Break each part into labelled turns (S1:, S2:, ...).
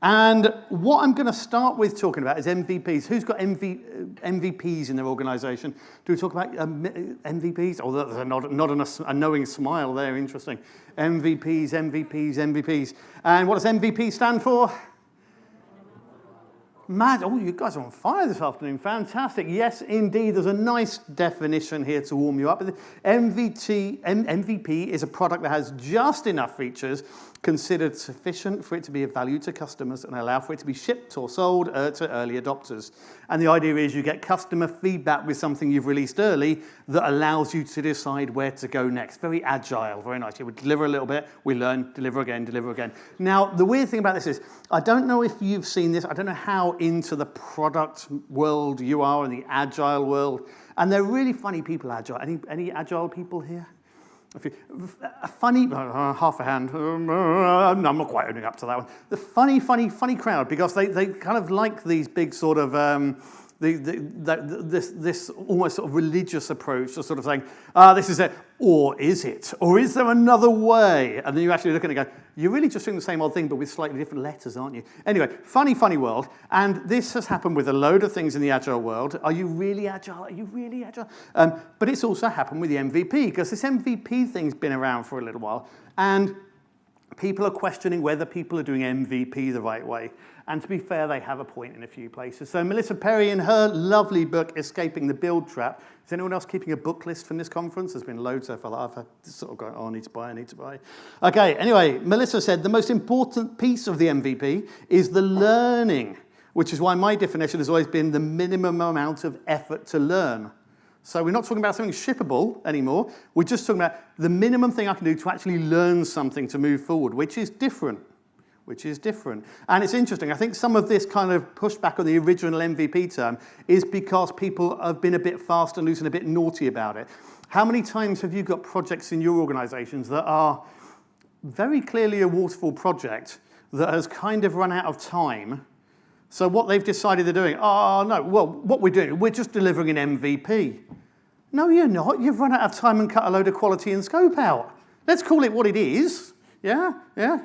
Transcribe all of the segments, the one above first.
S1: And what I'm going to start with talking about is MVPs. Who's got MVPs in their organization? Do we talk about MVPs? Oh, there's a knowing smile there. Interesting. MVPs. And what does MVP stand for? Mad. Oh, you guys are on fire this afternoon. Fantastic. Yes, indeed. There's a nice definition here to warm you up. MVP is a product that has just enough features considered sufficient for it to be of value to customers and allow for it to be shipped or sold to early adopters. And the idea is you get customer feedback with something you've released early that allows you to decide where to go next. Very agile, very nice. You would deliver a little bit, we learn, deliver again, deliver again. Now, the weird thing about this is, I don't know if you've seen this, I don't know how into the product world you are in the agile world, and they're really funny people, agile. Any agile people here? A funny, half a hand, no, I'm not quite owning up to that one. The funny crowd, because they kind of like these big sort of, this almost sort of religious approach to sort of saying, this is it, or is it? Or is there another way? And then you actually look at it and go, you're really just doing the same old thing, but with slightly different letters, aren't you? Anyway, funny world. And this has happened with a load of things in the agile world. Are you really agile? Are you really agile? But it's also happened with the MVP, because this MVP thing's been around for a little while. And people are questioning whether people are doing MVP the right way. And to be fair, they have a point in a few places. So Melissa Perry, in her lovely book, Escaping the Build Trap, is anyone else keeping a book list from this conference? There's been loads so far that I've had sort of going, oh, I need to buy. Okay, anyway, Melissa said the most important piece of the MVP is the learning, which is why my definition has always been the minimum amount of effort to learn. So we're not talking about something shippable anymore. We're just talking about the minimum thing I can do to actually learn something to move forward, which is different. And it's interesting. I think some of this kind of pushback on the original MVP term is because people have been a bit fast and loose and a bit naughty about it. How many times have you got projects in your organizations that are very clearly a waterfall project that has kind of run out of time? So what they've decided they're doing, what we're doing, we're just delivering an MVP. No, you're not. You've run out of time and cut a load of quality and scope out. Let's call it what it is. Yeah,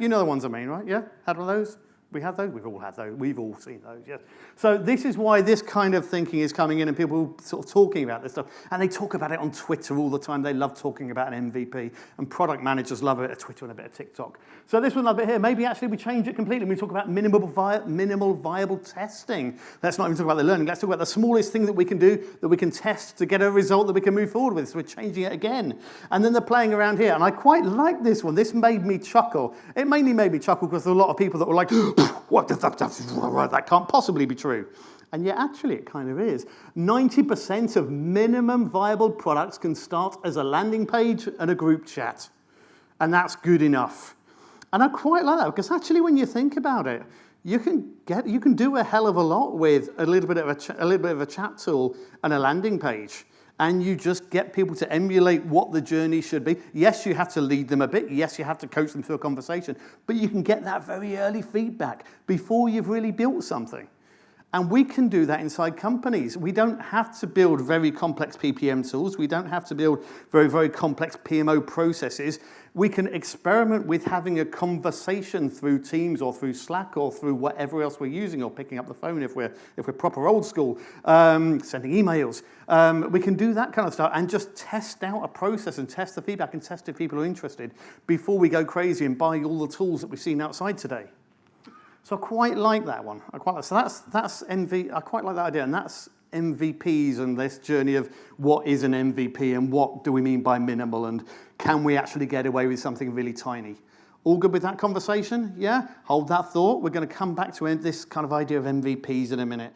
S1: you know the ones I mean, right? Yeah, had one of those? We had those? We've all had those. We've all seen those, yes. So this is why this kind of thinking is coming in and people sort of talking about this stuff. And they talk about it on Twitter all the time. They love talking about an MVP. And product managers love a bit of Twitter and a bit of TikTok. So this one a bit here. Maybe actually we change it completely. We talk about minimal viable testing. Let's not even talk about the learning. Let's talk about the smallest thing that we can do, that we can test to get a result that we can move forward with. So we're changing it again. And then they're playing around here. And I quite like this one. This made me chuckle. It mainly made me chuckle because there were a lot of people that were like, what the that can't possibly be true. And yet, actually, it kind of is. 90% of minimum viable products can start as a landing page and a group chat. And that's good enough. And I quite like that, because actually, when you think about it, you can do a hell of a lot with a little bit of a chat tool and a landing page. And you just get people to emulate what the journey should be. Yes, you have to lead them a bit. Yes, you have to coach them through a conversation. But you can get that very early feedback before you've really built something. And we can do that inside companies. We don't have to build very complex PPM tools. We don't have to build very, very complex PMO processes. We can experiment with having a conversation through Teams or through Slack or through whatever else we're using, or picking up the phone if we're proper old school, sending emails. We can do that kind of stuff and just test out a process and test the feedback and test if people are interested before we go crazy and buy all the tools that we've seen outside today. So I quite like that one. I quite like that idea, and that's MVPs and this journey of what is an MVP and what do we mean by minimal, and can we actually get away with something really tiny? All good with that conversation? Yeah? Hold that thought. We're going to come back to this kind of idea of MVPs in a minute.